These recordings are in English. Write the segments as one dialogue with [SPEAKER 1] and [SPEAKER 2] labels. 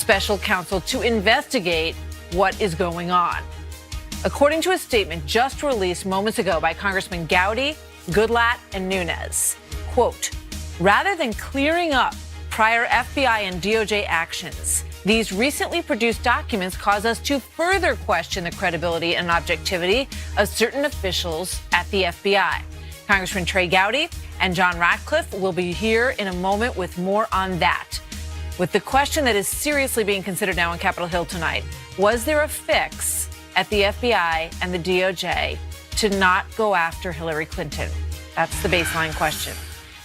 [SPEAKER 1] special counsel to investigate what is going on. According to a statement just released moments ago by Congressman Gowdy, Goodlatte, and Nunes, quote, rather than clearing up prior FBI and DOJ actions, these recently produced documents cause us to further question the credibility and objectivity of certain officials at the FBI. Congressman Trey Gowdy and John Ratcliffe will be here in a moment with more on that. With the question that is seriously being considered now on Capitol Hill tonight, was there a fix at the FBI and the DOJ to not go after Hillary Clinton? That's the baseline question.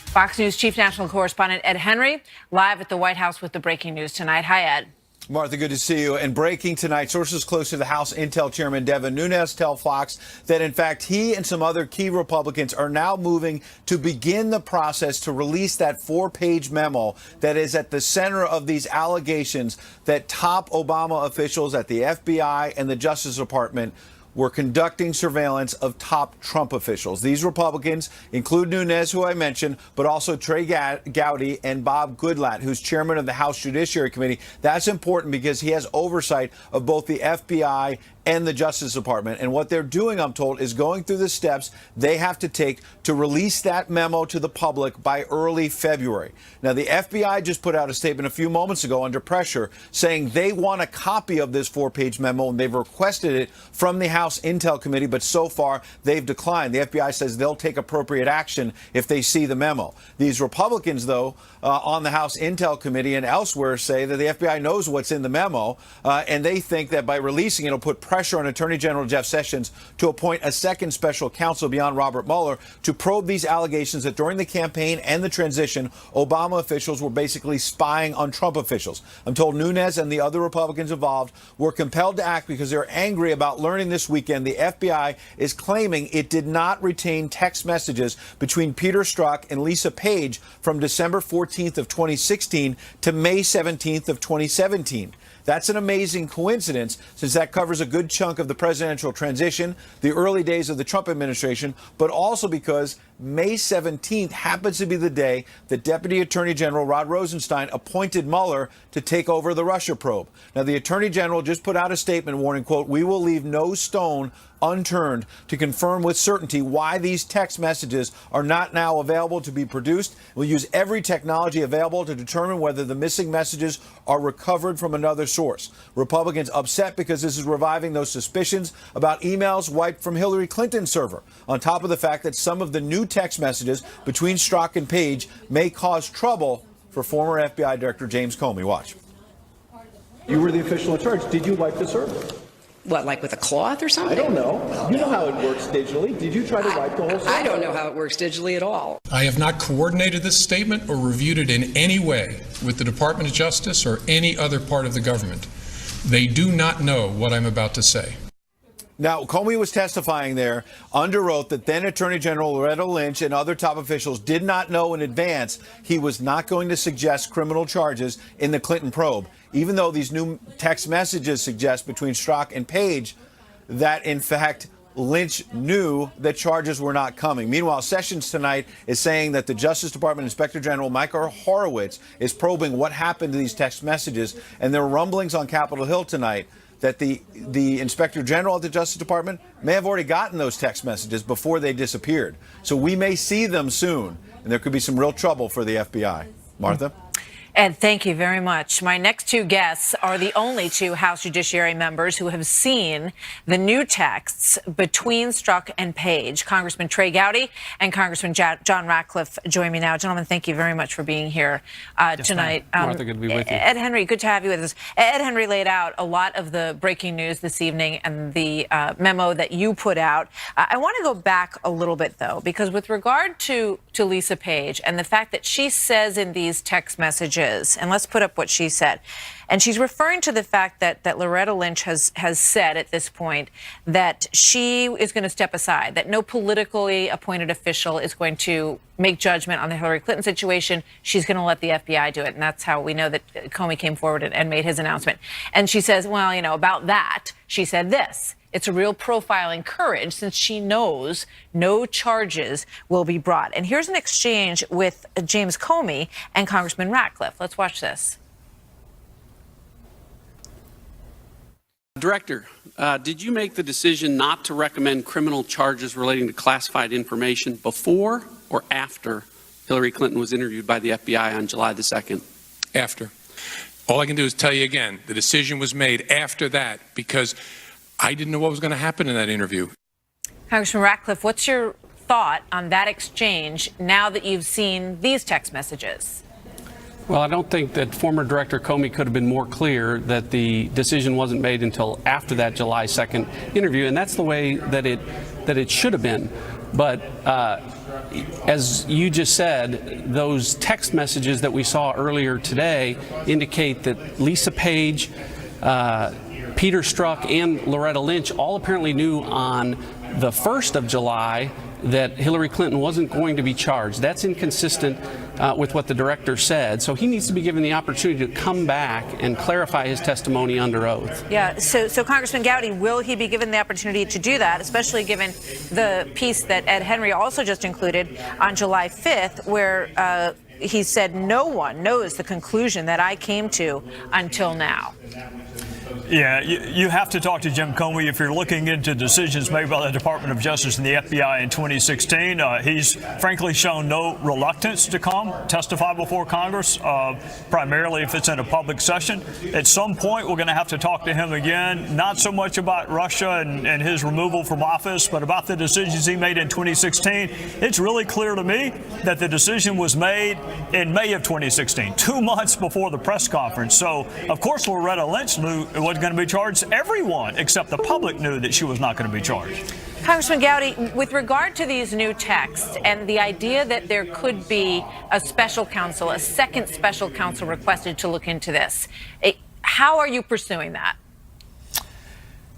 [SPEAKER 1] Fox News Chief National Correspondent Ed Henry, live at the White House with the breaking news tonight. Hi, Ed.
[SPEAKER 2] Martha, good to see you. And breaking tonight, sources close to the House Intel Chairman Devin Nunes tell Fox that, in fact, he and some other key Republicans are now moving to begin the process to release that 4-page memo that is at the center of these allegations that top Obama officials at the FBI and the Justice Department were conducting surveillance of top Trump officials. These Republicans include Nunes, who I mentioned, but also Trey Gowdy and Bob Goodlatte, who's chairman of the House Judiciary Committee. That's important because he has oversight of both the FBI and the Justice Department. And what they're doing, I'm told, is going through the steps they have to take to release that memo to the public by early February. Now, the FBI just put out a statement a few moments ago under pressure saying they want a copy of this 4-page memo, and they've requested it from the House Intel Committee, but so far they've declined. The FBI says they'll take appropriate action if they see the memo. These Republicans, though, on the House Intel Committee and elsewhere say that the FBI knows what's in the memo, and they think that by releasing it, it'll put pressure on Attorney General Jeff Sessions to appoint a second special counsel beyond Robert Mueller to probe these allegations that during the campaign and the transition, Obama officials were basically spying on Trump officials. I'm told Nunes and the other Republicans involved were compelled to act because they're angry about learning this weekend the FBI is claiming it did not retain text messages between Peter Strzok and Lisa Page from December 14th of 2016 to May 17th of 2017. That's an amazing coincidence, since that covers a good chunk of the presidential transition, the early days of the Trump administration, but also because May 17th happens to be the day that Deputy Attorney General Rod Rosenstein appointed Mueller to take over the Russia probe. Now, the Attorney General just put out a statement warning, quote, "We will leave no stone unturned to confirm with certainty why these text messages are not now available to be produced. We'll use every technology available to determine whether the missing messages are recovered from another source." Republicans upset because this is reviving those suspicions about emails wiped from Hillary Clinton's server, on top of the fact that some of the new text messages between Strzok and Page may cause trouble for former FBI Director James Comey. Watch.
[SPEAKER 3] You were the official in charge. Did you wipe the server?
[SPEAKER 4] What, like with a cloth or something?
[SPEAKER 3] I don't know. You know how it works digitally. Did you try to wipe the whole server?
[SPEAKER 4] I don't know how it works digitally at all.
[SPEAKER 5] I have not coordinated this statement or reviewed it in any way with the Department of Justice or any other part of the government. They do not know what I'm about to say.
[SPEAKER 2] Now, Comey was testifying there under oath that then Attorney General Loretta Lynch and other top officials did not know in advance he was not going to suggest criminal charges in the Clinton probe, even though these new text messages suggest between Strzok and Page that, in fact, Lynch knew that charges were not coming. Meanwhile, Sessions tonight is saying that the Justice Department Inspector General Michael Horowitz is probing what happened to these text messages, and there are rumblings on Capitol Hill tonight that the Inspector General at the Justice Department may have already gotten those text messages before they disappeared. So we may see them soon, and there could be some real trouble for the FBI. Martha?
[SPEAKER 1] Ed, thank you very much. My next two guests are the only two House Judiciary members who have seen the new texts between Strzok and Page. Congressman Trey Gowdy and Congressman John Ratcliffe join me now. Gentlemen, thank you very much for being here tonight.
[SPEAKER 6] Martha, good to be with you.
[SPEAKER 1] Ed Henry, good to have you with us. Ed Henry laid out a lot of the breaking news this evening and the memo that you put out. I want to go back a little bit, though, because with regard to Lisa Page and the fact that she says in these text messages, and let's put up what she said. And she's referring to the fact that Loretta Lynch has said at this point that she is going to step aside, that no politically appointed official is going to make judgment on the Hillary Clinton situation. She's going to let the FBI do it. And that's how we know that Comey came forward and made his announcement. And she says, well, you know, about that, she said this. It's a real profile in courage since she knows no charges will be brought. And here's an exchange with James Comey and Congressman Ratcliffe. Let's watch this.
[SPEAKER 6] Director, did you make the decision not to recommend criminal charges relating to classified information before or after Hillary Clinton was interviewed by the FBI on July the 2nd?
[SPEAKER 5] After. All I can do is tell you again, the decision was made after that because I didn't know what was going to happen in that interview.
[SPEAKER 1] Congressman Ratcliffe, what's your thought on that exchange now that you've seen these text messages?
[SPEAKER 7] Well, I don't think that former Director Comey could have been more clear that the decision wasn't made until after that July 2nd interview, and that's the way that it should have been. But as you just said, those text messages that we saw earlier today indicate that Lisa Page, Peter Strzok, and Loretta Lynch all apparently knew on the 1st of July that Hillary Clinton wasn't going to be charged. That's inconsistent with what the director said. So he needs to be given the opportunity to come back and clarify his testimony under oath.
[SPEAKER 1] Yeah, so Congressman Gowdy, will he be given the opportunity to do that, especially given the piece that Ed Henry also just included on July 5th, where he said no one knows the conclusion that I came to until now?
[SPEAKER 8] Yeah, you have to talk to Jim Comey if you're looking into decisions made by the Department of Justice and the FBI in 2016. He's frankly shown no reluctance to come testify before Congress, primarily if it's in a public session. At some point, we're going to have to talk to him again, not so much about Russia and his removal from office, but about the decisions he made in 2016. It's really clear to me that the decision was made in May of 2016, 2 months before the press conference. So, of course, Loretta Lynch knew it wasn't going to be charged. Everyone except the public knew that she was not going to be charged.
[SPEAKER 1] Congressman Gowdy, with regard to these new texts and the idea that there could be a special counsel, a second special counsel requested to look into this, how are you pursuing that?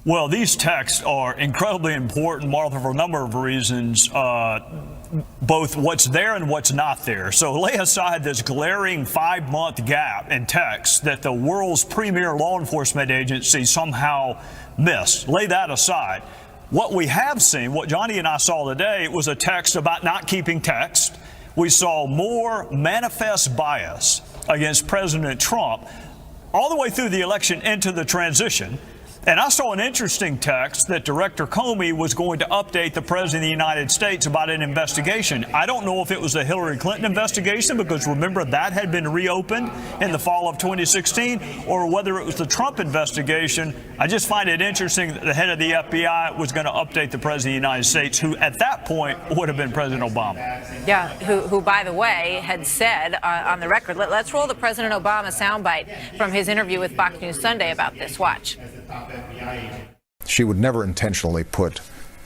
[SPEAKER 8] Well, these texts are incredibly important, Martha, for a number of reasons, both what's there and what's not there. So lay aside this glaring 5-month gap in text that the world's premier law enforcement agency somehow missed. Lay that aside. What we have seen, what Johnny and I saw today, was a text about not keeping text. We saw more manifest bias against President Trump all the way through the election into the transition. And I saw an interesting text that Director Comey was going to update the President of the United States about an investigation. I don't know if it was the Hillary Clinton investigation, because remember that had been reopened in the fall of 2016, or whether it was the Trump investigation. I just find it interesting that the head of the FBI was going to update the President of the United States, who at that point would have been President Obama.
[SPEAKER 1] Yeah, who by the way, had said on the record, let's roll the President Obama soundbite from his interview with Fox News Sunday about this. Watch.
[SPEAKER 9] She would never intentionally put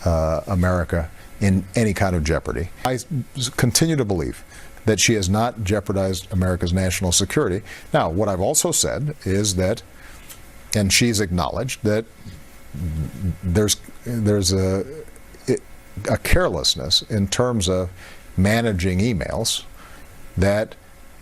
[SPEAKER 9] America in any kind of jeopardy. I continue to believe that she has not jeopardized America's national security. Now, what I've also said is that, and she's acknowledged, that there's a carelessness in terms of managing emails that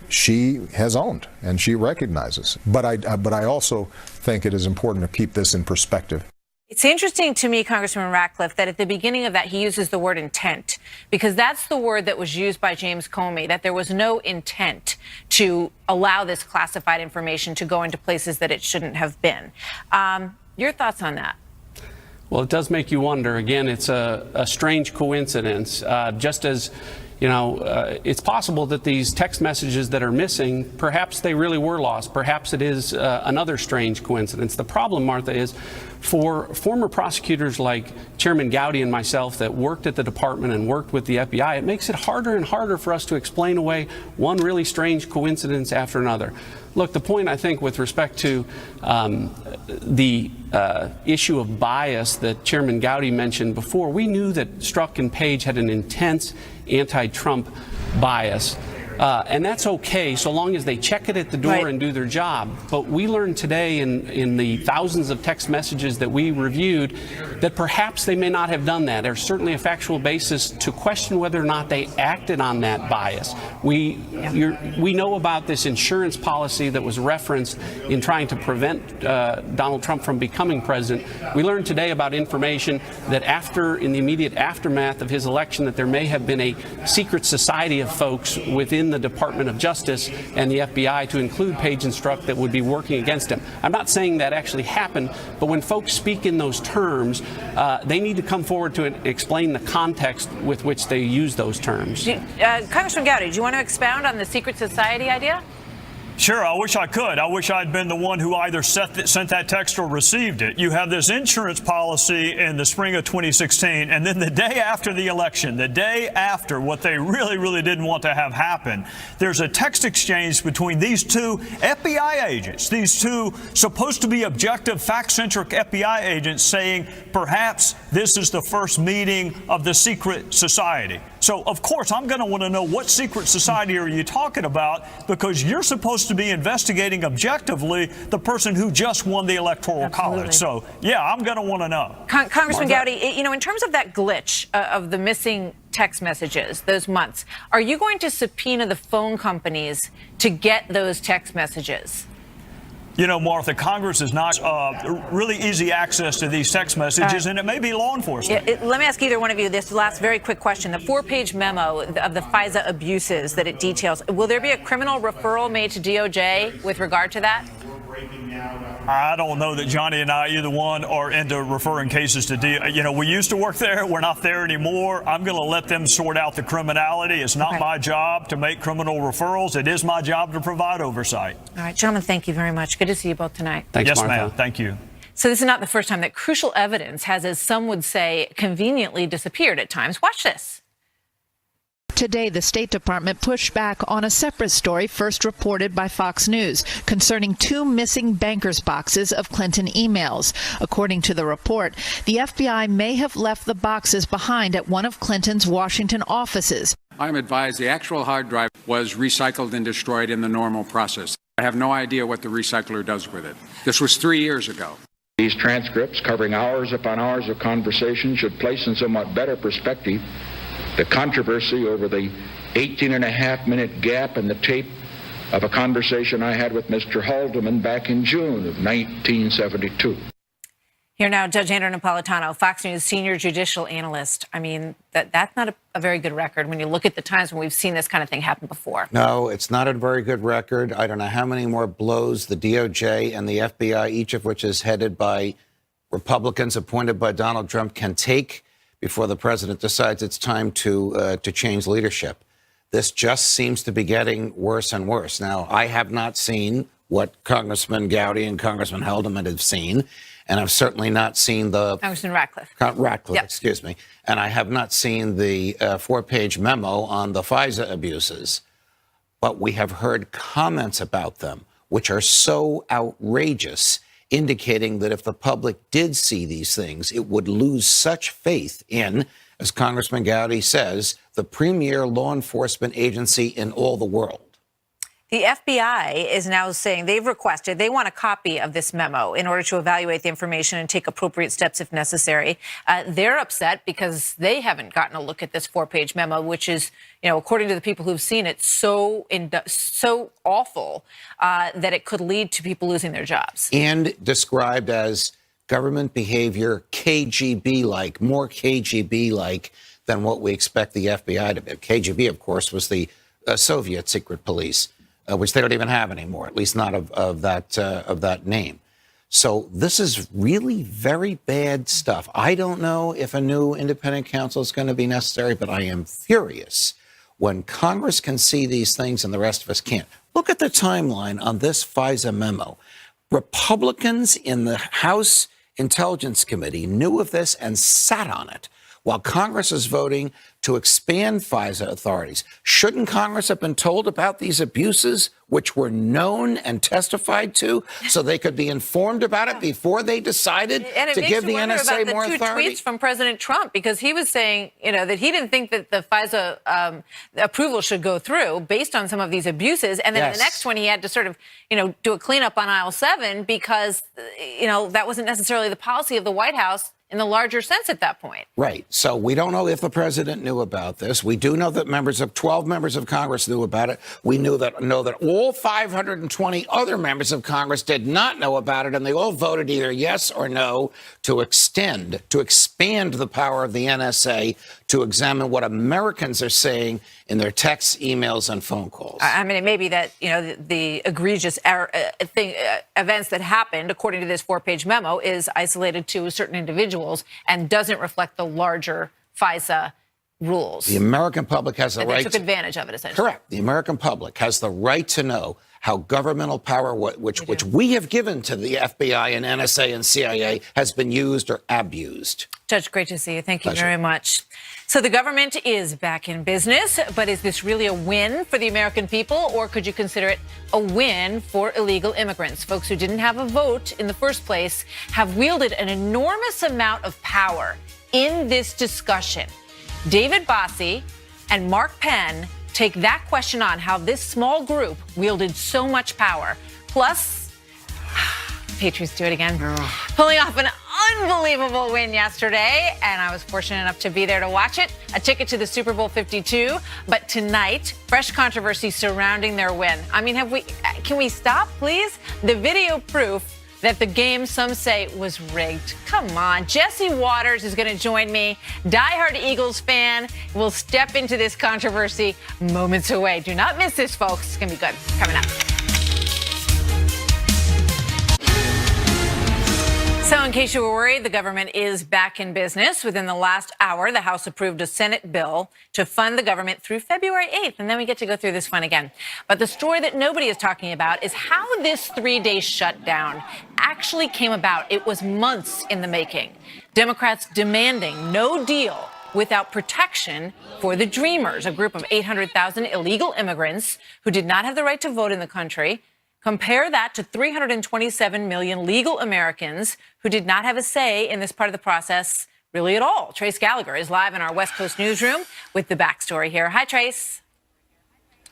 [SPEAKER 9] she has owned and she recognizes. But I also think it is important to keep this in perspective.
[SPEAKER 1] It's interesting to me, Congressman Ratcliffe, that at the beginning of that he uses the word intent, because that's the word that was used by James Comey, that there was no intent to allow this classified information to go into places that it shouldn't have been. Your thoughts on that?
[SPEAKER 7] Well, it does make you wonder. Again, it's a strange coincidence. Just as you know, it's possible that these text messages that are missing, perhaps they really were lost. Perhaps it is another strange coincidence. The problem, Martha, is for former prosecutors like Chairman Gowdy and myself that worked at the department and worked with the FBI, it makes it harder and harder for us to explain away one really strange coincidence after another. Look, the point, I think, with respect to the issue of bias that Chairman Gowdy mentioned before, we knew that Strzok and Page had an intense anti-Trump bias. And that's okay so long as they check it at the door and do their job. But we learned today in the thousands of text messages that we reviewed that perhaps they may not have done that. There's certainly a factual basis to question whether or not they acted on that bias. We know about this insurance policy that was referenced in trying to prevent Donald Trump from becoming president. We learned today about information that in the immediate aftermath of his election, that there may have been a secret society of folks within within the Department of Justice and the FBI to include Page and Strzok that would be working against him. I'm not saying that actually happened, but when folks speak in those terms, they need to come forward to explain the context with which they use those terms.
[SPEAKER 1] Congressman Gowdy, do you want to expound on the secret society idea?
[SPEAKER 8] Sure, I wish I could. I wish I'd been the one who either sent that text or received it. You have this insurance policy in the spring of 2016, and then the day after the election, the day after what they really didn't want to have happen, there's a text exchange between these two FBI agents, these two supposed to be objective, fact-centric FBI agents saying perhaps this is the first meeting of the secret society. So, of course, I'm going to want to know what secret society are you talking about, because you're supposed to be investigating objectively the person who just won the Electoral College. So, yeah, I'm going to want to know.
[SPEAKER 1] Congressman Gowdy, you know, in terms of that glitch of the missing text messages, those months, are you going to subpoena the phone companies to get those text messages?
[SPEAKER 8] You know, Martha, Congress is not really easy access to these text messages, and it may be law enforcement.
[SPEAKER 1] Let me ask either one of you this last very quick question. The 4-page memo of the FISA abuses that it details, will there be a criminal referral made to DOJ with regard to that?
[SPEAKER 8] I don't know that Johnny and I, either one, are into referring cases to you know, we used to work there. We're not there anymore. I'm going to let them sort out the criminality. It's not my job to make criminal referrals. It is my job to provide oversight.
[SPEAKER 1] All right, gentlemen, thank you very much. Good to see you both tonight.
[SPEAKER 7] Thanks,
[SPEAKER 8] yes,
[SPEAKER 7] Martha.
[SPEAKER 8] ma'am. Thank you.
[SPEAKER 1] So this is not the first time that crucial evidence has, as some would say, conveniently disappeared at times. Watch this.
[SPEAKER 10] Today, the State Department pushed back on a separate story first reported by Fox News concerning 2 missing bankers' boxes of Clinton emails. According to the report, the FBI may have left the boxes behind at one of Clinton's Washington offices.
[SPEAKER 11] I'm advised the actual hard drive was recycled and destroyed in the normal process. I have no idea what the recycler does with it. This was 3 years ago.
[SPEAKER 12] These transcripts, covering hours upon hours of conversation, should place in somewhat better perspective the controversy over the 18-and-a-half-minute gap in the tape of a conversation I had with Mr. Haldeman back in June of 1972.
[SPEAKER 1] Here now, Judge Andrew Napolitano, Fox News senior judicial analyst. I mean, that's not a very good record when you look at the times when we've seen this kind of thing happen before.
[SPEAKER 13] No, it's not a very good record. I don't know how many more blows the DOJ and the FBI, each of which is headed by Republicans appointed by Donald Trump, can take before the president decides it's time to change leadership. This just seems to be getting worse and worse. Now, I have not seen what Congressman Gowdy and Congressman Haldeman have seen, and I've certainly not seen the...
[SPEAKER 1] Congressman Ratcliffe.
[SPEAKER 13] Ratcliffe,
[SPEAKER 1] yep.
[SPEAKER 13] Excuse me. And I have not seen the 4-page memo on the FISA abuses. But we have heard comments about them, which are so outrageous, indicating that if the public did see these things, it would lose such faith in, as Congressman Gowdy says, the premier law enforcement agency in all the world.
[SPEAKER 1] The FBI is now saying they want a copy of this memo in order to evaluate the information and take appropriate steps if necessary. They're upset because they haven't gotten a look at this 4-page memo, which is, you know, according to the people who've seen it, so awful that it could lead to people losing their jobs.
[SPEAKER 13] And described as government behavior KGB-like, more KGB-like than what we expect the FBI to be. KGB, of course, was the Soviet secret police. Which they don't even have anymore, at least not of that name. So this is really very bad stuff. I don't know if a new independent counsel is going to be necessary, but I am furious when Congress can see these things and the rest of us can't. Look at the timeline on this FISA memo. Republicans in the House Intelligence Committee knew of this and sat on it, while Congress is voting to expand FISA authorities. Shouldn't Congress have been told about these abuses, which were known and testified to, so they could be informed about it before they decided to give the NSA more authority? And it makes you wonder about the 2 tweets from President Trump, because he was saying, you know, that he didn't think that the FISA approval should go through based on some of these abuses. And then the next one, he had to sort of, you know, do a cleanup on aisle 7 because, you know, that wasn't necessarily the policy of the White House in the larger sense at that point. Right. So we don't know if the president knew about this. We do know that 12 members of Congress knew about it. We know that all 520 other members of Congress did not know about it, and they all voted either yes or no to expand the power of the NSA to examine what Americans are saying in their texts, emails, and phone calls.
[SPEAKER 1] I mean, it may be that, the egregious events that happened, according to this 4-page memo, is isolated to certain individuals and doesn't reflect the larger FISA rules.
[SPEAKER 13] The American public has the right.
[SPEAKER 1] They took advantage of it, essentially.
[SPEAKER 13] Correct. The American public has the right to know how governmental power, which we have given to the FBI and NSA and CIA, has been used or abused.
[SPEAKER 1] Judge, great to see you. Thank you
[SPEAKER 13] Pleasure.
[SPEAKER 1] very much. So the government is back in business, but is this really a win for the American people, or could you consider it a win for illegal immigrants? Folks who didn't have a vote in the first place have wielded an enormous amount of power in this discussion. David Bossie and Mark Penn take that question on, how this small group wielded so much power. Plus, Patriots do it again, pulling off an unbelievable win yesterday, and I was fortunate enough to be there to watch it. A ticket to the Super Bowl 52, but tonight, fresh controversy surrounding their win. I mean, can we stop, please? The video proof that the game, some say, was rigged. Come on. Jesse Waters is going to join me. Diehard Eagles fan will step into this controversy moments away. Do not miss this, folks. It's going to be good. Coming up. So in case you were worried, the government is back in business. Within the last hour, the House approved a Senate bill to fund the government through February 8th, and then we get to go through this fun again. But the story that nobody is talking about is how this 3-day shutdown actually came about. It was months in the making. Democrats demanding no deal without protection for the Dreamers, a group of 800,000 illegal immigrants who did not have the right to vote in the country. Compare that to 327 million legal Americans who did not have a say in this part of the process really at all. Trace Gallagher is live in our West Coast newsroom with the backstory here. Hi, Trace.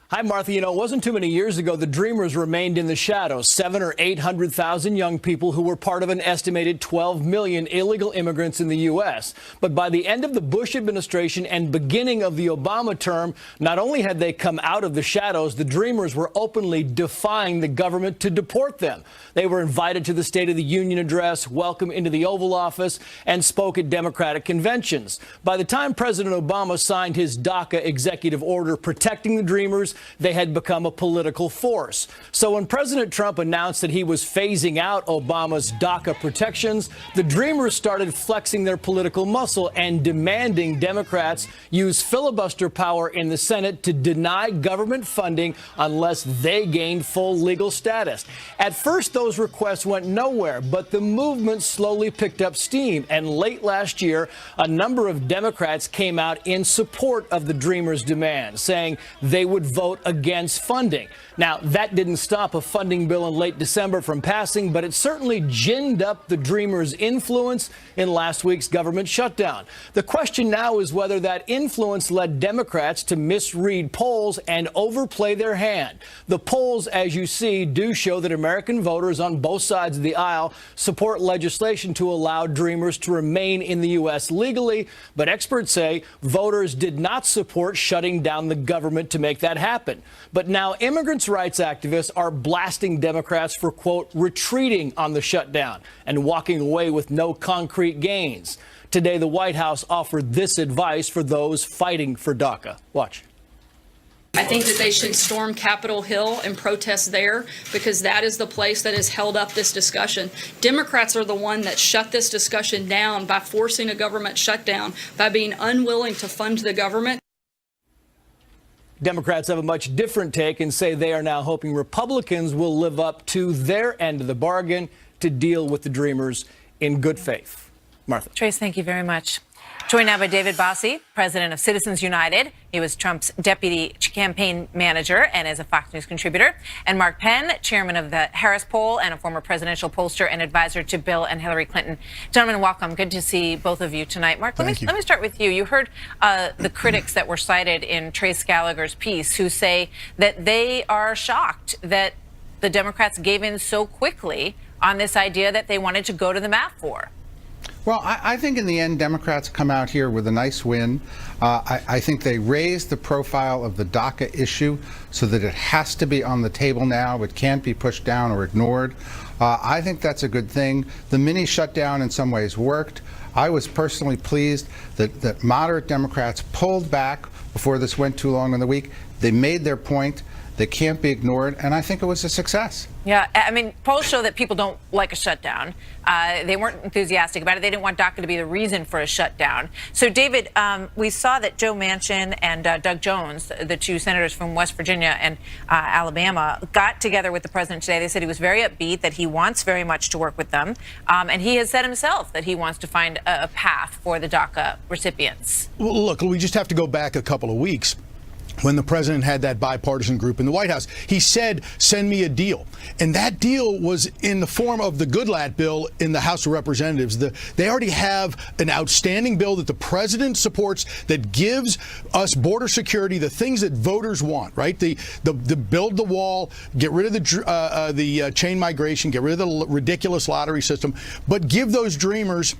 [SPEAKER 14] Hi, Martha. It wasn't too many years ago the Dreamers remained in the shadows. 700,000 or 800,000 young people who were part of an estimated 12 million illegal immigrants in the U.S. But by the end of the Bush administration and beginning of the Obama term, not only had they come out of the shadows, the Dreamers were openly defying the government to deport them. They were invited to the State of the Union address, welcomed into the Oval Office, and spoke at Democratic conventions. By the time President Obama signed his DACA executive order protecting the Dreamers, they had become a political force. So when President Trump announced that he was phasing out Obama's DACA protections, the Dreamers started flexing their political muscle and demanding Democrats use filibuster power in the Senate to deny government funding unless they gained full legal status. At first, those requests went nowhere, but the movement slowly picked up steam. And late last year, a number of Democrats came out in support of the Dreamers' demand, saying they would vote against funding. Now, that didn't stop a funding bill in late December from passing, but it certainly ginned up the Dreamers' influence in last week's government shutdown. The question now is whether that influence led Democrats to misread polls and overplay their hand. The polls, as you see, do show that American voters on both sides of the aisle support legislation to allow Dreamers to remain in the U.S. legally, but experts say voters did not support shutting down the government to make that happen. But now immigrants' rights activists are blasting Democrats for, quote, retreating on the shutdown and walking away with no concrete gains. Today, the White House offered this advice for those fighting for DACA. Watch.
[SPEAKER 15] I think that they should storm Capitol Hill and protest there, because that is the place that has held up this discussion. Democrats are the one that shut this discussion down by forcing a government shutdown, by being unwilling to fund the government.
[SPEAKER 14] Democrats have a much different take and say they are now hoping Republicans will live up to their end of the bargain to deal with the Dreamers in good faith. Martha.
[SPEAKER 1] Trace, thank you very much. Joined now by David Bossie, president of Citizens United. He was Trump's deputy campaign manager and is a Fox News contributor. And Mark Penn, chairman of the Harris Poll and a former presidential pollster and advisor to Bill and Hillary Clinton. Gentlemen, welcome. Good to see both of you tonight. Mark, let me start with you. You heard the critics that were cited in Trace Gallagher's piece who say that they are shocked that the Democrats gave in so quickly on this idea that they wanted to go to the mat for.
[SPEAKER 16] Well, I think in the end, Democrats come out here with a nice win. I think they raised the profile of the DACA issue so that it has to be on the table now. It can't be pushed down or ignored. I think that's a good thing. The mini shutdown in some ways worked. I was personally pleased that moderate Democrats pulled back before this went too long in the week. They made their point. They can't be ignored, and I think it was a success.
[SPEAKER 1] Yeah, I mean, polls show that people don't like a shutdown. They weren't enthusiastic about it. They didn't want DACA to be the reason for a shutdown. So, David, we saw that Joe Manchin and Doug Jones, the two senators from West Virginia and Alabama, got together with the president today. They said he was very upbeat, that he wants very much to work with them. And he has said himself that he wants to find a path for the DACA recipients.
[SPEAKER 17] Well, look, we just have to go back a couple of weeks. When the president had that bipartisan group in the White House, he said, send me a deal. And that deal was in the form of the Goodlatte bill in the House of Representatives. They already have an outstanding bill that the president supports that gives us border security, the things that voters want, right? The build the wall, get rid of the chain migration, get rid of the ridiculous lottery system, but give those dreamers,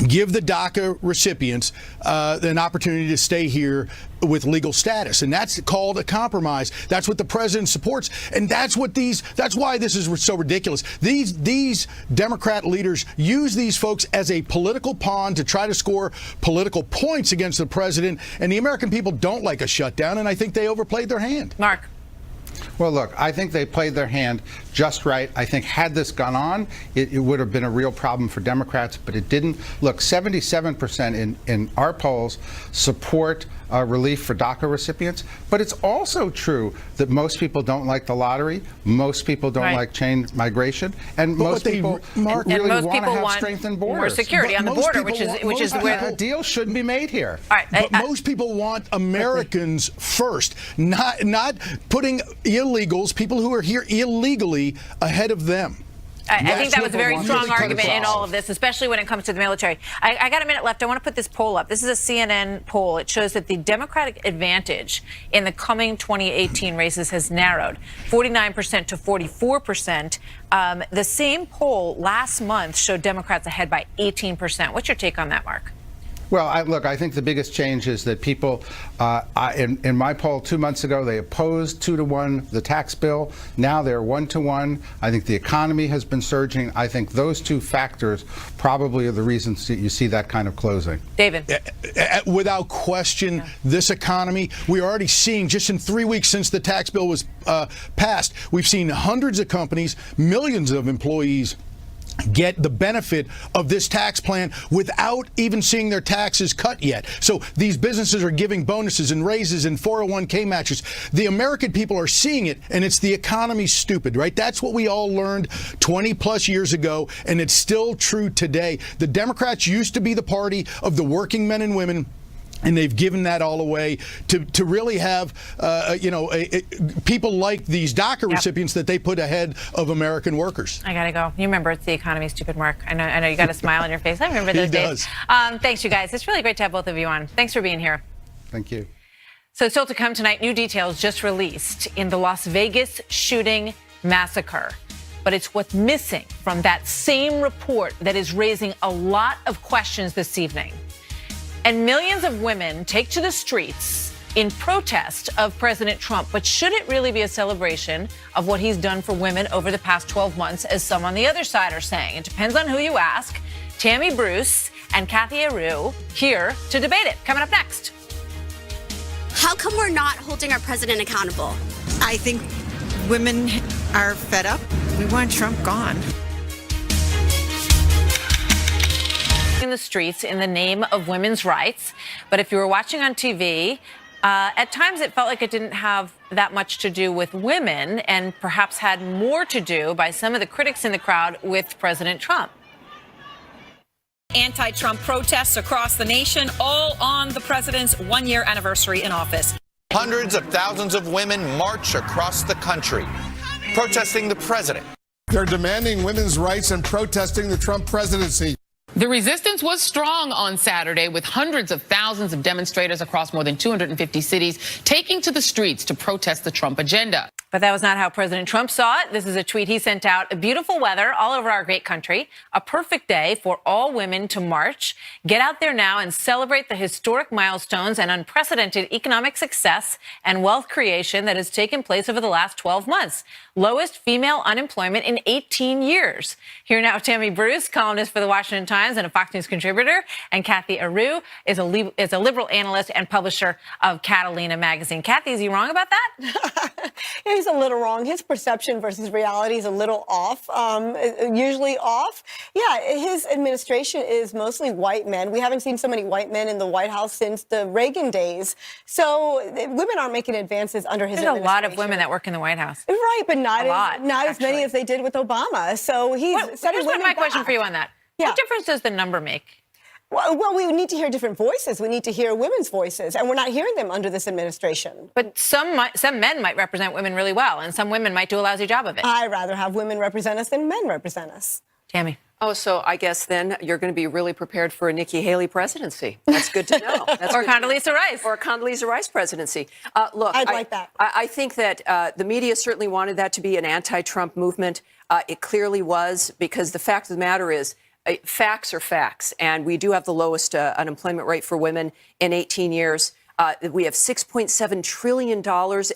[SPEAKER 17] give the DACA recipients an opportunity to stay here with legal status. And that's called a compromise. That's what the president supports. And that's why this is so ridiculous. These Democrat leaders use these folks as a political pawn to try to score political points against the president. And the American people don't like a shutdown. And I think they overplayed their hand.
[SPEAKER 1] Mark.
[SPEAKER 16] Well, look, I think they played their hand just right. I think had this gone on, it would have been a real problem for Democrats, but it didn't. Look, 77% in our polls support relief for DACA recipients, but it's also true that most people don't like the lottery, most people don't like chain migration, and most people really want to have strengthened borders.
[SPEAKER 1] More security on the border, which is where
[SPEAKER 16] the deal shouldn't be made here.
[SPEAKER 1] All right,
[SPEAKER 17] but most people want Americans first, not putting illegals, people who are here illegally, ahead of them.
[SPEAKER 1] I think that was a very strong argument in all of this, especially when it comes to the military. I got a minute left. I want to put this poll up. This is a CNN poll. It shows that the Democratic advantage in the coming 2018 races has narrowed 49% to 44%. The same poll last month showed Democrats ahead by 18%. What's your take on that, Mark?
[SPEAKER 16] Well, look, I think the biggest change is that people, in my poll 2 months ago, they opposed 2-to-1 the tax bill. Now they're 1-to-1. I think the economy has been surging. I think those two factors probably are the reasons that you see that kind of closing.
[SPEAKER 1] David.
[SPEAKER 17] Without question, this economy, we're already seeing, just in 3 weeks since the tax bill was passed, we've seen hundreds of companies, millions of employees get the benefit of this tax plan without even seeing their taxes cut yet. So these businesses are giving bonuses and raises and 401k matches. The American people are seeing it, and it's the economy's stupid, right? That's what we all learned 20 plus years ago, and it's still true today. The Democrats used to be the party of the working men and women, and they've given that all away to really have, people like these DACA recipients that they put ahead of American workers.
[SPEAKER 1] I got to go. You remember, it's the economy, stupid Mark. I know you got a smile on your face. I remember those days. Thanks, you guys. It's really great to have both of you on. Thanks for being here.
[SPEAKER 16] Thank you.
[SPEAKER 1] So still to come tonight, new details just released in the Las Vegas shooting massacre. But it's what's missing from that same report that is raising a lot of questions this evening. And millions of women take to the streets in protest of President Trump. But should it really be a celebration of what he's done for women over the past 12 months, as some on the other side are saying? It depends on who you ask. Tammy Bruce and Kathy Aru here to debate it. Coming up next.
[SPEAKER 18] How come we're not holding our president accountable?
[SPEAKER 19] I think women are fed up. We want Trump gone.
[SPEAKER 1] In the streets in the name of women's rights. But if you were watching on TV, at times it felt like it didn't have that much to do with women and perhaps had more to do, by some of the critics in the crowd, with President Trump.
[SPEAKER 20] Anti-Trump protests across the nation, all on the president's one-year anniversary in office.
[SPEAKER 21] Hundreds of thousands of women march across the country, protesting the president.
[SPEAKER 22] They're demanding women's rights and protesting the Trump presidency.
[SPEAKER 23] The resistance was strong on Saturday, with hundreds of thousands of demonstrators across more than 250 cities taking to the streets to protest the Trump agenda.
[SPEAKER 1] But that was not how President Trump saw it. This is a tweet he sent out. A beautiful weather all over our great country. A perfect day for all women to march. Get out there now and celebrate the historic milestones and unprecedented economic success and wealth creation that has taken place over the last 12 months. Lowest female unemployment in 18 years. Here now, Tammy Bruce, columnist for the Washington Times and a Fox News contributor, and Kathy Aru is a liberal analyst and publisher of Catalina magazine. Kathy, is he wrong about that?
[SPEAKER 2] He's a little wrong. His perception versus reality is a little off, usually off. Yeah, his administration is mostly white men. We haven't seen so many white men in the White House since the Reagan days. So women aren't making advances under his administration.
[SPEAKER 1] There's a lot of women that work in the White House.
[SPEAKER 2] Right, but not as many as they did with Obama. So he's setting women
[SPEAKER 1] my
[SPEAKER 2] back.
[SPEAKER 1] question for you on that.
[SPEAKER 2] Yeah.
[SPEAKER 1] What difference does the number make?
[SPEAKER 2] Well, we need to hear different voices. We need to hear women's voices, and we're not hearing them under this administration.
[SPEAKER 1] But some men might represent women really well, and some women might do a lousy job of it.
[SPEAKER 2] I'd rather have women represent us than men represent us.
[SPEAKER 1] Tammy.
[SPEAKER 3] Oh, so I guess then you're going to be really prepared for a Nikki Haley presidency. That's good to know.
[SPEAKER 1] Or Condoleezza Rice.
[SPEAKER 3] Or a Condoleezza Rice presidency. Look,
[SPEAKER 2] I'd like that.
[SPEAKER 3] I think that the media certainly wanted that to be an anti-Trump movement. It clearly was, because the fact of the matter is, facts are facts, and we do have the lowest unemployment rate for women in 18 years. We have $6.7 trillion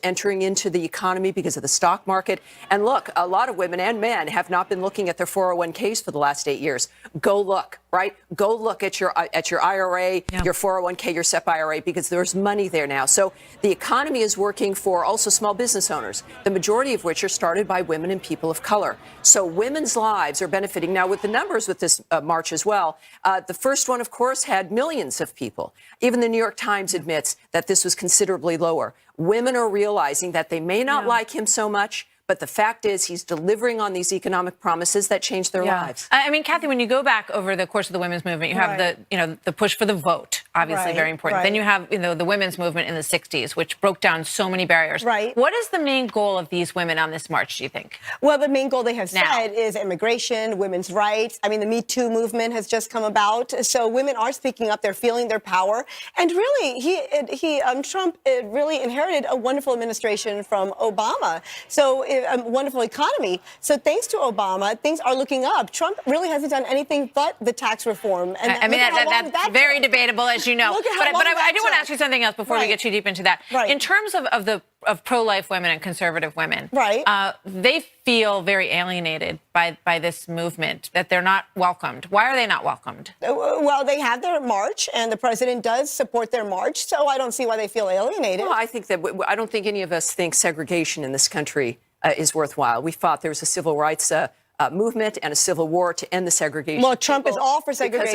[SPEAKER 3] entering into the economy because of the stock market. And look, a lot of women and men have not been looking at their 401ks for the last 8 years. Go look, right? Go look at your IRA, your 401k, your SEP IRA, because there's money there now. So the economy is working for also small business owners, the majority of which are started by women and people of color. So women's lives are benefiting. Now, with the numbers with this march as well, the first one, of course, had millions of people. Even the New York Times admits that this was considerably lower. Women are realizing that they may not like him so much, but the fact is he's delivering on these economic promises that change their lives.
[SPEAKER 1] I mean, Kathy, when you go back over the course of the women's movement, you have the push for the vote, obviously very important. Then you have, the women's movement in the 60s, which broke down so many barriers.
[SPEAKER 2] Right.
[SPEAKER 1] What is the main goal of these women on this march, do you think?
[SPEAKER 2] Well, the main goal they have said is immigration, women's rights. I mean, the Me Too movement has just come about. So women are speaking up. They're feeling their power. And really, Trump really inherited a wonderful administration from Obama. So a wonderful economy. So thanks to Obama, things are looking up. Trump really hasn't done anything but the tax reform. And
[SPEAKER 1] I mean, that's very debatable, as you know. But I do want to ask you something else before we get too deep into that. In terms of pro-life women and conservative women, they feel very alienated by this movement, that they're not welcomed. Why are they not welcomed?
[SPEAKER 2] Well, they have their march, and the president does support their march, so I don't see why they feel alienated.
[SPEAKER 3] Well, I don't think any of us think segregation in this country is worthwhile. We fought there was a civil rights movement and a civil war to end the segregation.
[SPEAKER 2] Well, Trump is all for segregation.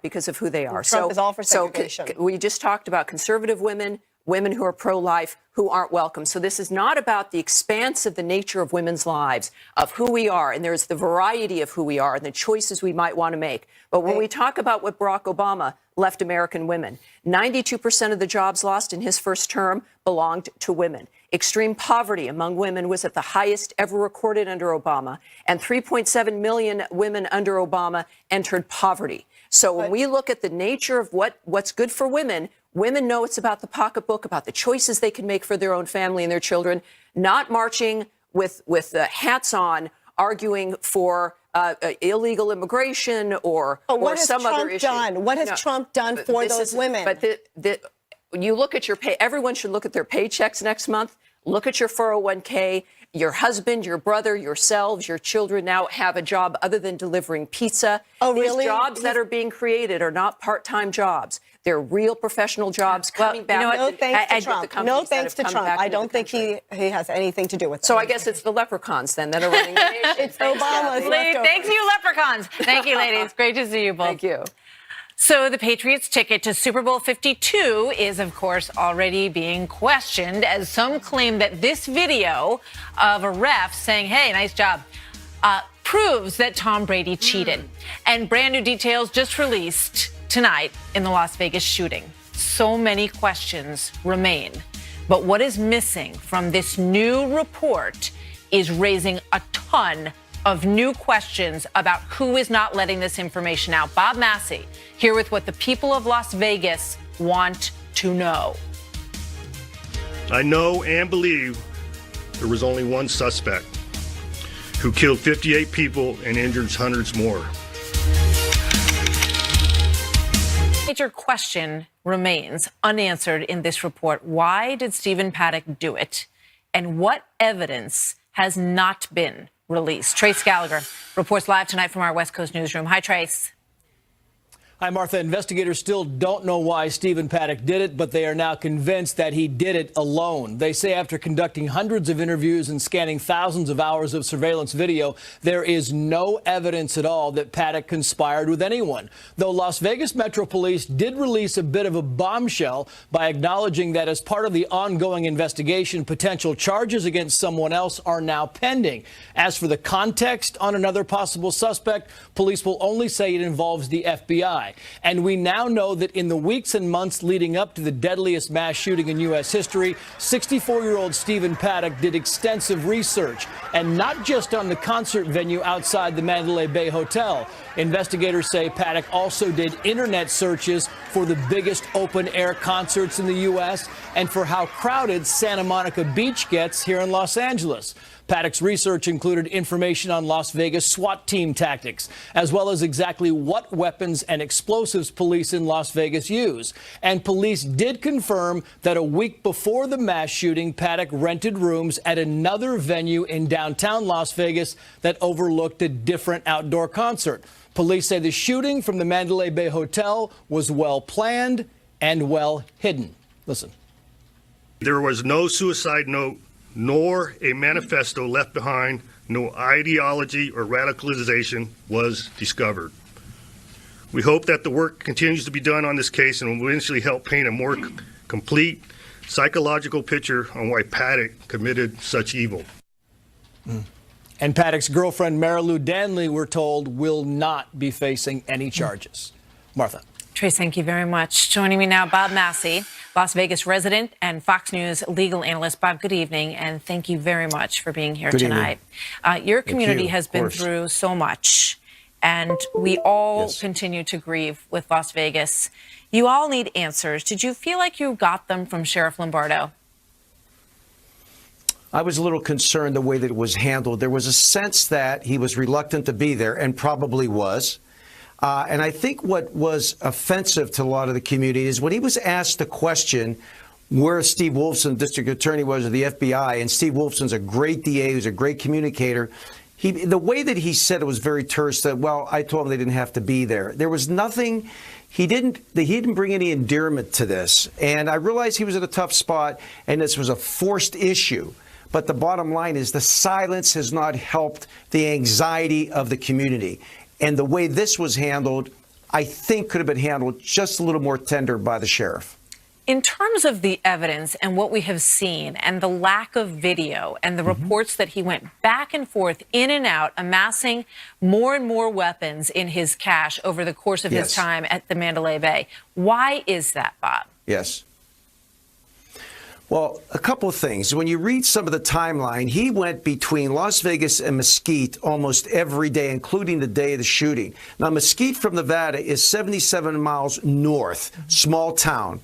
[SPEAKER 3] Because of who they are.
[SPEAKER 2] Trump is all for segregation.
[SPEAKER 3] So we just talked about conservative women who are pro-life, who aren't welcome. So this is not about the expanse of the nature of women's lives, of who we are, and there's the variety of who we are and the choices we might want to make. But when we talk about what Barack Obama left American women, 92% of the jobs lost in his first term belonged to women. Extreme poverty among women was at the highest ever recorded under Obama, and 3.7 million women under Obama entered poverty. So when we look at the nature of what's good for women, women know it's about the pocketbook, about the choices they can make for their own family and their children, not marching with hats on, arguing for illegal immigration or some other issue.
[SPEAKER 2] What has Trump done for those women?
[SPEAKER 3] But you look at your pay. Everyone should look at their paychecks next month. Look at your 401k. Your husband, your brother, yourselves, your children now have a job other than delivering pizza.
[SPEAKER 2] Oh, really?
[SPEAKER 3] These jobs that are being created are not part-time jobs. They're real professional jobs coming back.
[SPEAKER 2] No thanks to Trump. No thanks to Trump. I don't think he has anything to do with that.
[SPEAKER 3] So I guess it's the leprechauns then that are running the nation.
[SPEAKER 2] It's Obama's leftovers.
[SPEAKER 1] Thanks, you leprechauns. Thank you, ladies. Great to see you both.
[SPEAKER 3] Thank you.
[SPEAKER 1] So the Patriots' ticket to Super Bowl 52 is, of course, already being questioned, as some claim that this video of a ref saying, hey, nice job, proves that Tom Brady cheated. And brand new details just released tonight in the Las Vegas shooting. So many questions remain. But what is missing from this new report is raising a ton of new questions about who is not letting this information out. Bob Massey here with what the people of Las Vegas want to know.
[SPEAKER 4] I know and believe there was only one suspect who killed 58 people and injured hundreds more.
[SPEAKER 1] Major question remains unanswered in this report. Why did Stephen Paddock do it? And what evidence has not been released? Trace Gallagher reports live tonight from our West Coast newsroom. Hi, Trace.
[SPEAKER 14] Hi, Martha. Investigators still don't know why Stephen Paddock did it, but they are now convinced that he did it alone. They say after conducting hundreds of interviews and scanning thousands of hours of surveillance video, there is no evidence at all that Paddock conspired with anyone. Though Las Vegas Metro Police did release a bit of a bombshell by acknowledging that as part of the ongoing investigation, potential charges against someone else are now pending. As for the context on another possible suspect, police will only say it involves the FBI. And we now know that in the weeks and months leading up to the deadliest mass shooting in U.S. history, 64-year-old Stephen Paddock did extensive research, and not just on the concert venue outside the Mandalay Bay Hotel. Investigators say Paddock also did internet searches for the biggest open-air concerts in the U.S. and for how crowded Santa Monica Beach gets here in Los Angeles. Paddock's research included information on Las Vegas SWAT team tactics, as well as exactly what weapons and explosives police in Las Vegas use. And police did confirm that a week before the mass shooting, Paddock rented rooms at another venue in downtown Las Vegas that overlooked a different outdoor concert. Police say the shooting from the Mandalay Bay Hotel was well planned and well hidden. Listen.
[SPEAKER 4] There was no suicide note nor a manifesto left behind. No ideology or radicalization was discovered. We hope that the work continues to be done on this case and will eventually help paint a more complete psychological picture on why Paddock committed such evil.
[SPEAKER 14] And Paddock's girlfriend, Marilou Danley, we're told, will not be facing any charges. Martha.
[SPEAKER 1] Trace, thank you very much. Joining me now, Bob Massey, Las Vegas resident and Fox News legal analyst. Bob, good evening, and thank you very much for being here tonight. Your community has been through so much, and we all continue to grieve with Las Vegas. You all need answers. Did you feel like you got them from Sheriff Lombardo?
[SPEAKER 5] I was a little concerned the way that it was handled. There was a sense that he was reluctant to be there, and probably was. And I think what was offensive to a lot of the community is when he was asked the question where Steve Wolfson, district attorney, was of the FBI, and Steve Wolfson's a great DA who's a great communicator, the way that he said it was very terse, that, well, I told him they didn't have to be there. There was nothing, he didn't bring any endearment to this. And I realized he was at a tough spot, and this was a forced issue. But the bottom line is the silence has not helped the anxiety of the community. And the way this was handled, I think could have been handled just a little more tender by the sheriff.
[SPEAKER 1] In terms of the evidence and what we have seen and the lack of video and the reports that he went back and forth in and out, amassing more and more weapons in his cache over the course of his time at the Mandalay Bay. Why is that, Bob?
[SPEAKER 5] Yes. Well, a couple of things. When you read some of the timeline, he went between Las Vegas and Mesquite almost every day, including the day of the shooting. Now, Mesquite from Nevada is 77 miles north, small town.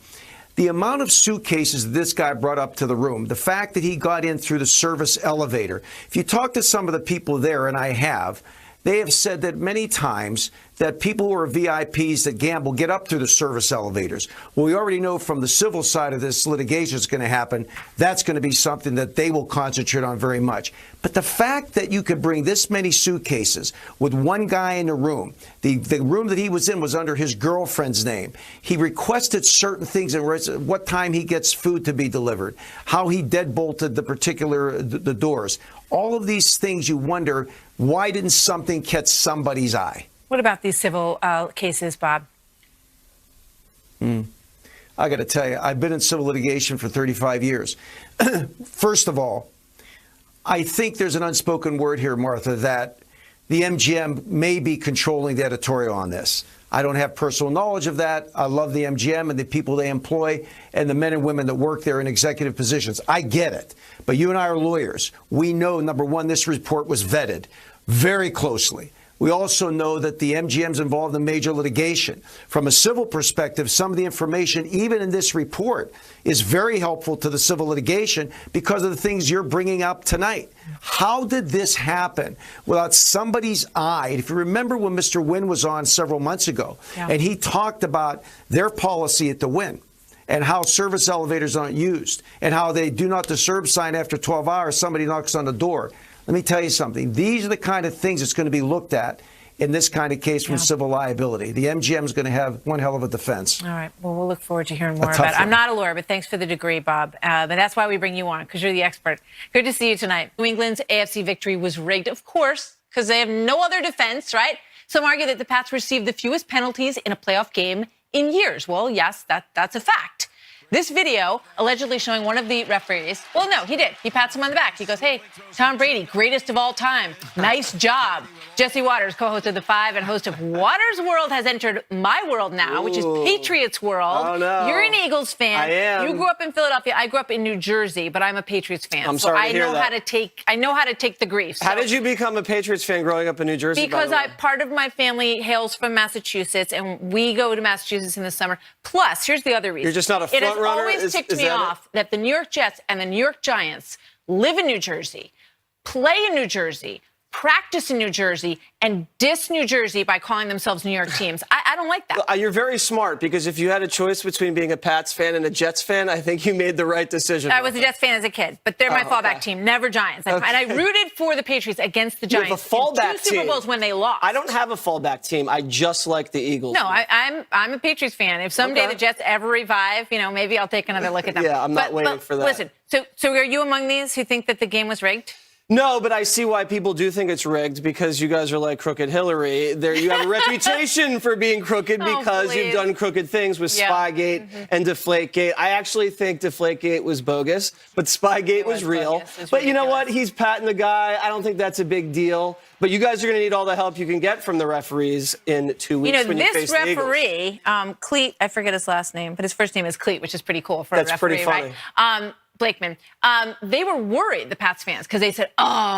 [SPEAKER 5] The amount of suitcases this guy brought up to the room, the fact that he got in through the service elevator. If you talk to some of the people there, and I have, they have said that many times that people who are VIPs that gamble get up through the service elevators. Well, we already know from the civil side of this litigation is going to happen. That's going to be something that they will concentrate on very much. But the fact that you could bring this many suitcases with one guy in the room, the room that he was in was under his girlfriend's name. He requested certain things and what time he gets food to be delivered, how he deadbolted the doors. All of these things you wonder, why didn't something catch somebody's eye?
[SPEAKER 1] What about these civil cases, Bob?
[SPEAKER 5] I got to tell you, I've been in civil litigation for 35 years. First of all, I think there's an unspoken word here, Martha, that the MGM may be controlling the editorial on this. I don't have personal knowledge of that. I love the MGM and the people they employ and the men and women that work there in executive positions. I get it. But you and I are lawyers. We know, number one, this report was vetted very closely We also know that the MGM's involved in major litigation. From a civil perspective, some of the information, even in this report, is very helpful to the civil litigation because of the things you're bringing up tonight. How did this happen without somebody's eye? If you remember when Mr. Wynn was on several months ago, and he talked about their policy at the Wynn, and how service elevators aren't used, and how they do not disturb sign after 12 hours, somebody knocks on the door. Let me tell you something. These are the kind of things that's going to be looked at in this kind of case from civil liability. The MGM is going to have one hell of a defense.
[SPEAKER 1] All right. Well, we'll look forward to hearing more about it. I'm not a lawyer, but thanks for the degree, Bob. But that's why we bring you on, because you're the expert. Good to see you tonight. New England's AFC victory was rigged, of course, because they have no other defense, right? Some argue that the Pats received the fewest penalties in a playoff game in years. Well, yes, that's a fact. This video allegedly showing one of the referees. Well, no, he did. He pats him on the back. He goes, hey, Tom Brady, greatest of all time. Nice job. Jesse Waters, co-host of The Five and host of Waters World, has entered my world now, which is Patriots World.
[SPEAKER 6] Oh, no.
[SPEAKER 1] You're an Eagles fan.
[SPEAKER 6] I am.
[SPEAKER 1] You grew up in Philadelphia. I grew up in New Jersey, but I'm a Patriots fan.
[SPEAKER 6] I'm sorry to hear that.
[SPEAKER 1] I know how to take the grief.
[SPEAKER 6] How did you become a Patriots fan growing up in New Jersey?
[SPEAKER 1] Because part of my family hails from Massachusetts, and we go to Massachusetts in the summer. Plus, here's the other reason.
[SPEAKER 6] You're just not a front runner?
[SPEAKER 1] It has always ticked me off that the New York Jets and the New York Giants live in New Jersey, play in New Jersey, practice in New Jersey, and diss New Jersey by calling themselves New York teams. I don't like that.
[SPEAKER 6] Well, you're very smart, because if you had a choice between being a Pats fan and a Jets fan, I think you made the right decision.
[SPEAKER 1] I was a Jets fan as a kid, but they're my fallback team, never Giants. And I rooted for the Patriots against the Giants.
[SPEAKER 6] You have a fallback
[SPEAKER 1] in 2 Super Bowls when they lost.
[SPEAKER 6] I don't have a fallback team. I just like the Eagles.
[SPEAKER 1] No, I'm a Patriots fan. If someday the Jets ever revive, maybe I'll take another look at them.
[SPEAKER 6] Yeah, I'm not waiting for that.
[SPEAKER 1] Listen, so are you among these who think that the game was rigged?
[SPEAKER 6] No, but I see why people do think it's rigged, because you guys are like Crooked Hillary. You have a reputation for being crooked because you've done crooked things with Spygate and Deflategate. I actually think Deflategate was bogus, but Spygate was real. But you know what? He's patting the guy. I don't think that's a big deal. But you guys are going to need all the help you can get from the referees in 2 weeks when you face the Eagles.
[SPEAKER 1] This referee, Cleet, I forget his last name, but his first name is Cleet, which is pretty cool for a referee,
[SPEAKER 6] pretty funny.
[SPEAKER 1] Blakeman, they were worried, the Pats fans, because they said,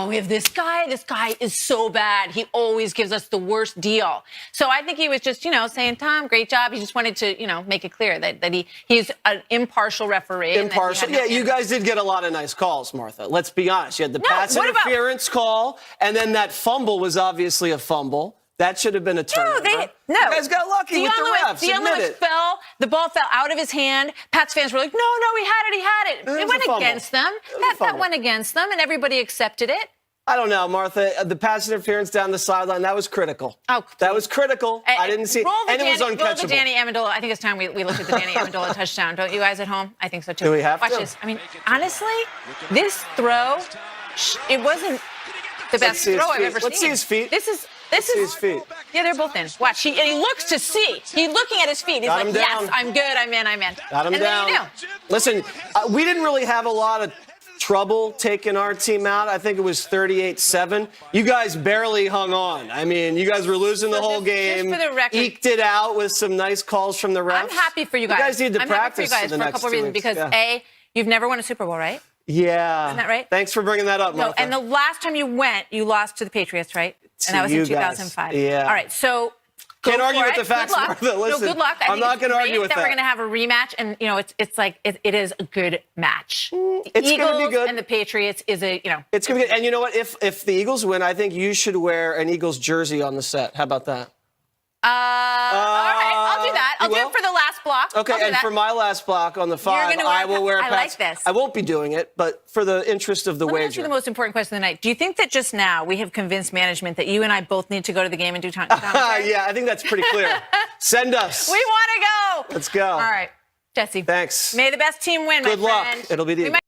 [SPEAKER 1] we have this guy. This guy is so bad. He always gives us the worst deal. So I think he was just, saying, Tom, great job. He just wanted to, make it clear that he's an impartial referee.
[SPEAKER 6] Impartial. Yeah, you guys did get a lot of nice calls, Martha. Let's be honest. You had the Pats interference call, and then that fumble was obviously a fumble. That should have been a turnover.
[SPEAKER 1] No.
[SPEAKER 6] You guys got lucky with the refs.
[SPEAKER 1] Dion fell. The ball fell out of his hand. Pats fans were like, no, he had it. It went against them. That went against them, and everybody accepted it.
[SPEAKER 6] I don't know, Martha. The pass interference down the sideline, that was critical.
[SPEAKER 1] Oh,
[SPEAKER 6] that was critical. I didn't see it. And it was uncatchable.
[SPEAKER 1] Roll the Danny Amendola. I think it's time we looked at the Danny Amendola touchdown. Don't you guys at home? I think so, too.
[SPEAKER 6] Do we have to?
[SPEAKER 1] Watch this. I mean, honestly, this throw, it wasn't the best throw I've ever seen.
[SPEAKER 6] Let's see his feet.
[SPEAKER 1] This is
[SPEAKER 6] his feet.
[SPEAKER 1] Yeah, they're both in. Watch. He looks to see. He's looking at his feet. He's like, yes, I'm good. I'm in.
[SPEAKER 6] Got him down.
[SPEAKER 1] Then you
[SPEAKER 6] Listen, we didn't really have a lot of trouble taking our team out. I think it was 38-7. You guys barely hung on. I mean, you guys were losing the whole game.
[SPEAKER 1] Just for the record,
[SPEAKER 6] eked it out with some nice calls from the refs.
[SPEAKER 1] I'm happy for you guys.
[SPEAKER 6] You guys need to practice
[SPEAKER 1] for a couple of reasons. Because A, you've never won a Super Bowl, right?
[SPEAKER 6] Yeah.
[SPEAKER 1] Isn't that right?
[SPEAKER 6] Thanks for bringing that up, Martha.
[SPEAKER 1] No, and the last time you went, you lost to the Patriots, right? And that was in 2005.
[SPEAKER 6] Yeah.
[SPEAKER 1] All right, so
[SPEAKER 6] can't argue with the facts, Martha. Listen,
[SPEAKER 1] good luck.
[SPEAKER 6] I'm not going to argue with that.
[SPEAKER 1] We're going to have a rematch, and it's like it is a good match. The
[SPEAKER 6] Eagles
[SPEAKER 1] going to be good, and the Patriots is
[SPEAKER 6] It's going to be good. And you know what? If the Eagles win, I think you should wear an Eagles jersey on the set. How about that?
[SPEAKER 1] All right, I'll do that. I'll do it for the last block.
[SPEAKER 6] Okay, and for my last block on the 5, I will wear Pats.
[SPEAKER 1] I like this.
[SPEAKER 6] I won't be doing it, but for the interest of the wager.
[SPEAKER 1] Let me ask you the most important question of the night. Do you think that just now we have convinced management that you and I both need to go to the game and do time?
[SPEAKER 6] Yeah, I think that's pretty clear. Send us.
[SPEAKER 1] We want to go.
[SPEAKER 6] Let's go.
[SPEAKER 1] All right, Jesse.
[SPEAKER 6] Thanks.
[SPEAKER 1] May the best team win,
[SPEAKER 6] Good luck.
[SPEAKER 1] friend.
[SPEAKER 6] It'll be the